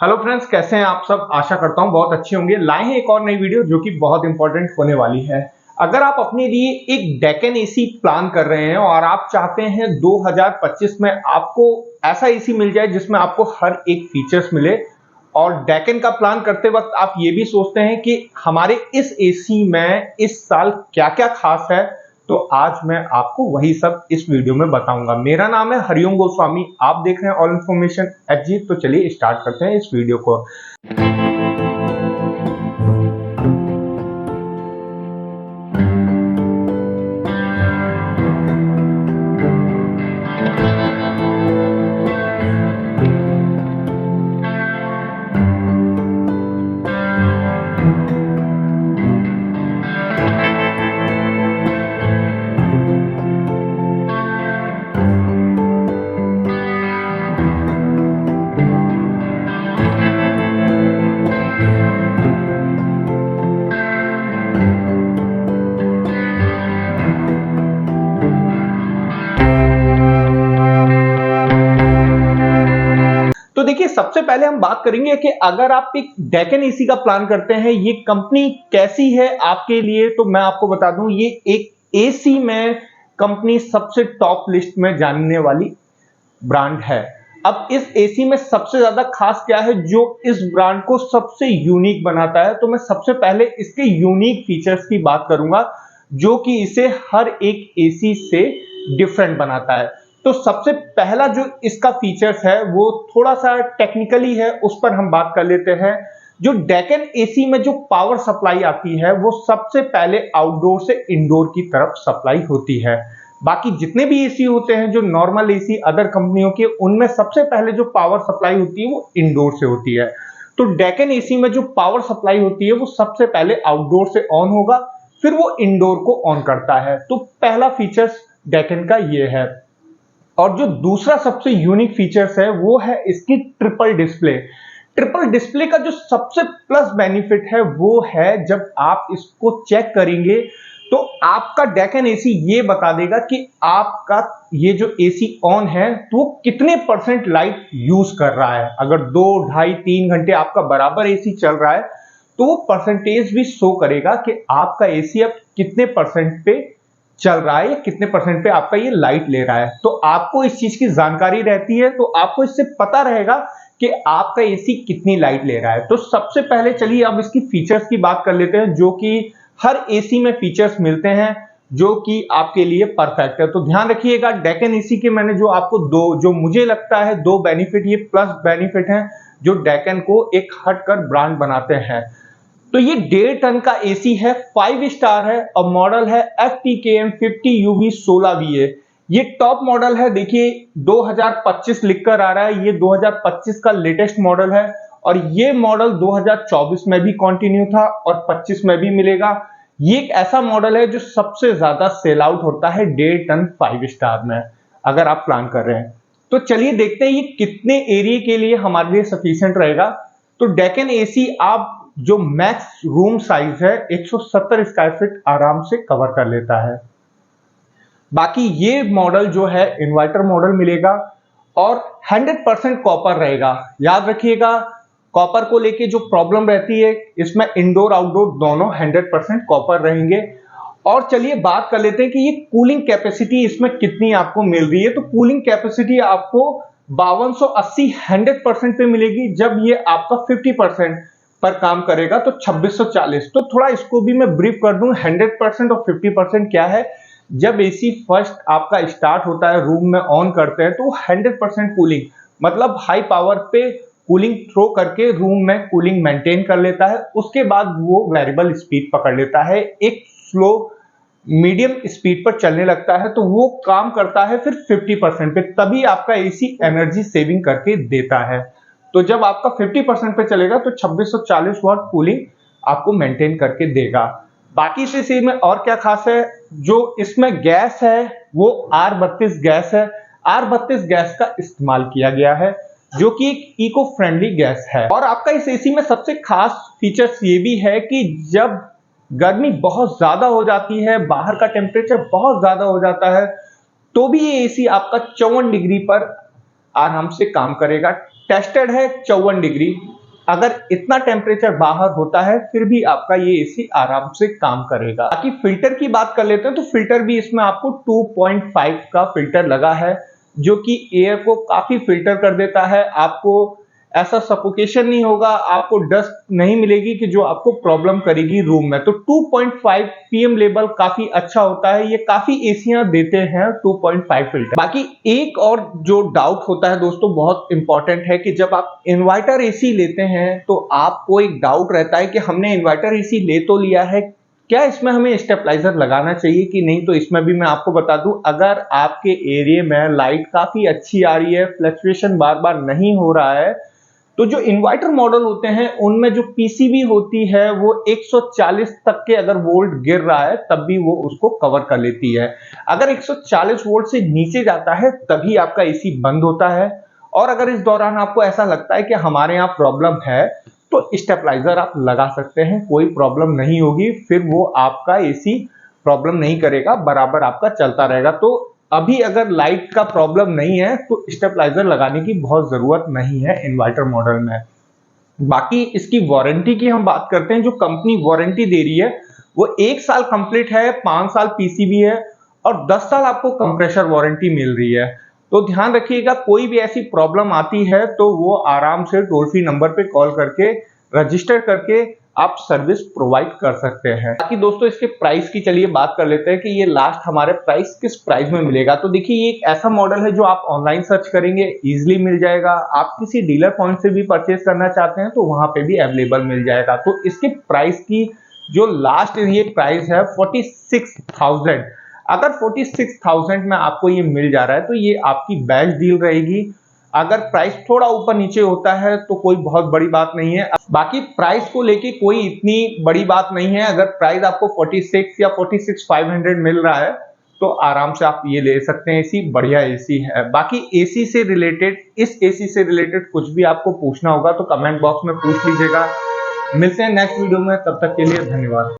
Hello friends, कैसे हैं आप सब। आशा करता हूं बहुत अच्छे होंगे। लाए हैं एक और नई वीडियो जो कि बहुत इंपॉर्टेंट होने वाली है। अगर आप अपने लिए एक डेकन एसी प्लान कर रहे हैं और आप चाहते हैं 2025 में आपको ऐसा एसी मिल जाए जिसमें आपको हर एक फीचर्स मिले, और डेकन का प्लान करते वक्त आप ये भी सोचते हैं कि हमारे इस एसी में इस साल क्या क्या खास है, तो आज मैं आपको वही सब इस वीडियो में बताऊंगा। मेरा नाम है हरिओम गोस्वामी, आप देख रहे हैं ऑल इन्फॉर्मेशन एफजी। तो चलिए स्टार्ट करते हैं इस वीडियो को। तो देखिए, सबसे पहले हम बात करेंगे कि अगर आप एक डेकन एसी का प्लान करते हैं, ये कंपनी कैसी है आपके लिए। तो मैं आपको बता दूं, ये एक एसी में कंपनी सबसे टॉप लिस्ट में जानने वाली ब्रांड है। अब इस एसी में सबसे ज्यादा खास क्या है जो इस ब्रांड को सबसे यूनिक बनाता है, तो मैं सबसे पहले इसके यूनिक फीचर्स की बात करूंगा जो कि इसे हर एक एसी से डिफरेंट बनाता है। तो सबसे पहला जो इसका फीचर्स है वो थोड़ा सा टेक्निकली है, उस पर हम बात कर लेते हैं। जो डेकन एसी में जो पावर सप्लाई आती है वो सबसे पहले आउटडोर से इंडोर की तरफ सप्लाई होती है। बाकी जितने भी एसी होते हैं जो नॉर्मल एसी अदर कंपनियों के, उनमें सबसे पहले जो पावर सप्लाई होती है वो इंडोर से होती है। तो डेकन एसी में जो पावर सप्लाई होती है वो सबसे पहले आउटडोर से ऑन होगा, फिर वो इंडोर को ऑन करता है। तो पहला फीचर्स डेकन का ये है। और जो दूसरा सबसे यूनिक फीचर्स है वो है इसकी ट्रिपल डिस्प्ले। ट्रिपल डिस्प्ले का जो सबसे प्लस बेनिफिट है वो है जब आप इसको चेक करेंगे तो आपका डेकन एसी ये बता देगा कि आपका ये जो एसी ऑन है तो वो कितने परसेंट लाइट यूज कर रहा है। अगर 2, ढाई, 3 घंटे आपका बराबर एसी चल रहा है तो वो परसेंटेज भी शो करेगा कि आपका एसी अब कितने परसेंट पे चल रहा है या कितने परसेंट पे आपका ये लाइट ले रहा है। तो आपको इस चीज की जानकारी रहती है, तो आपको इससे पता रहेगा कि आपका एसी कितनी लाइट ले रहा है। तो सबसे पहले चलिए अब इसकी फीचर्स की बात कर लेते हैं, जो कि हर एसी में फीचर्स मिलते हैं जो कि आपके लिए परफेक्ट है। तो ध्यान रखिएगा, डेकन एसी के मैंने जो आपको जो मुझे लगता है 2 बेनिफिट, ये प्लस बेनिफिट हैं जो डेकन को एक हटकर ब्रांड बनाते हैं। तो ये 1.5 टन का एसी है, 5 स्टार है और मॉडल है FTKM 50UV16VA। ये टॉप मॉडल है। देखिए 2025 लिखकर आ रहा है, ये 2025 का लेटेस्ट मॉडल है और ये मॉडल 2024 में भी कंटिन्यू था और 25 में भी मिलेगा। ये एक ऐसा मॉडल है जो सबसे ज्यादा सेल आउट होता है 1.5 टन 5 स्टार में, अगर आप प्लान कर रहे हैं। तो चलिए देखते हैं ये कितने एरिया के लिए हमारे लिए सफिशिएंट रहेगा। तो डेकन एसी आप जो मैक्स रूम साइज है 170 स्क्वायर फीट आराम से कवर कर लेता है। बाकी ये मॉडल जो है इन्वर्टर मॉडल मिलेगा और 100% कॉपर रहेगा। याद रखिएगा, कॉपर को लेके जो प्रॉब्लम रहती है इसमें इंडोर आउटडोर दोनों 100% कॉपर रहेंगे। और चलिए बात कर लेते हैं कि ये कूलिंग कैपेसिटी इसमें कितनी आपको मिल रही है। तो कूलिंग कैपेसिटी आपको 5280 100% पे मिलेगी। जब ये आपका 50% पर काम करेगा तो 2640। तो थोड़ा इसको भी मैं ब्रीफ कर दूं, 100% और 50% क्या है। जब एसी फर्स्ट आपका स्टार्ट होता है, रूम में ऑन करते हैं, तो 100% कूलिंग मतलब हाई पावर पे कूलिंग थ्रो करके रूम में कूलिंग मेंटेन कर लेता है। उसके बाद वो वेरिएबल स्पीड पकड़ लेता है, एक स्लो मीडियम स्पीड पर चलने लगता है, तो वो काम करता है फिर 50% पे, तभी आपका एसी एनर्जी सेविंग करके देता है। तो जब आपका 50% पे चलेगा तो 2640 वाट कूलिंग आपको मेंटेन करके देगा। बाकी इस एसी में और क्या खास है, जो इसमें गैस है वो R32 गैस है। R32 गैस का इस्तेमाल किया गया है जो कि एक इको फ्रेंडली गैस है। और आपका इस एसी में सबसे खास फीचर्स ये भी है कि जब गर्मी बहुत ज्यादा हो जाती है, बाहर का टेम्परेचर बहुत ज्यादा हो जाता है, तो भी ये एसी आपका 54 डिग्री पर आराम से काम करेगा। टेस्टेड है 54 डिग्री। अगर इतना टेम्परेचर बाहर होता है फिर भी आपका ये एसी आराम से काम करेगा। बाकी फिल्टर की बात कर लेते हैं तो फिल्टर भी इसमें आपको 2.5 का फिल्टर लगा है, जो कि एयर को काफी फिल्टर कर देता है। आपको ऐसा सफोकेशन नहीं होगा, आपको डस्ट नहीं मिलेगी कि जो आपको प्रॉब्लम करेगी रूम में। तो 2.5 पीएम लेवल काफी अच्छा होता है, ये काफी एसियां देते हैं 2.5 फिल्टर। बाकी एक और जो डाउट होता है दोस्तों, बहुत इंपॉर्टेंट है कि जब आप इन्वर्टर एसी लेते हैं तो आपको एक डाउट रहता है कि हमने इन्वर्टर एसी ले तो लिया है, क्या इसमें हमें स्टेबलाइजर लगाना चाहिए कि नहीं। तो इसमें भी मैं आपको बता दूं, अगर आपके एरिया में लाइट काफी अच्छी आ रही है, फ्लक्चुएशन बार बार नहीं हो रहा है, तो जो इन्वर्टर मॉडल होते हैं उनमें जो पीसीबी होती है वो 140 तक के अगर वोल्ट गिर रहा है तब भी वो उसको कवर कर लेती है। अगर 140 वोल्ट से नीचे जाता है तभी आपका एसी बंद होता है। और अगर इस दौरान आपको ऐसा लगता है कि हमारे यहाँ प्रॉब्लम है तो स्टेबलाइजर आप लगा सकते हैं, कोई प्रॉब्लम नहीं होगी, फिर वो आपका एसी प्रॉब्लम नहीं करेगा, बराबर आपका चलता रहेगा। तो अभी अगर लाइट का प्रॉब्लम नहीं है तो स्टेबलाइजर लगाने की बहुत जरूरत नहीं है इन्वर्टर मॉडल में। बाकी इसकी वारंटी की हम बात करते हैं, जो कंपनी वारंटी दे रही है वो 1 साल कंप्लीट है, 5 साल पीसीबी है और 10 साल आपको कंप्रेसर वारंटी मिल रही है। तो ध्यान रखिएगा, कोई भी ऐसी प्रॉब्लम आती है तो वो आराम से टोल फ्री नंबर पे कॉल करके रजिस्टर करके आप सर्विस प्रोवाइड कर सकते हैं। बाकी दोस्तों इसके प्राइस की चलिए बात कर लेते हैं कि ये लास्ट हमारे प्राइस किस प्राइस में मिलेगा। तो देखिए ये एक ऐसा मॉडल है जो आप ऑनलाइन सर्च करेंगे इजीली मिल जाएगा। आप किसी डीलर पॉइंट से भी परचेज करना चाहते हैं तो वहां पे भी अवेलेबल मिल जाएगा। तो इसके प्राइस की जो लास्ट ये प्राइस है 46,000। अगर 46,000 में आपको ये मिल जा रहा है तो ये आपकी बेस्ट डील रहेगी। अगर प्राइस थोड़ा ऊपर नीचे होता है तो कोई बहुत बड़ी बात नहीं है। बाकी प्राइस को लेके कोई इतनी बड़ी बात नहीं है। अगर प्राइस आपको 46 या 46,500 मिल रहा है तो आराम से आप ये ले सकते हैं, एसी बढ़िया एसी है। बाकी एसी से रिलेटेड, इस एसी से रिलेटेड कुछ भी आपको पूछना होगा तो कमेंट बॉक्स में पूछ लीजिएगा। मिलते हैं नेक्स्ट वीडियो में, तब तक के लिए धन्यवाद।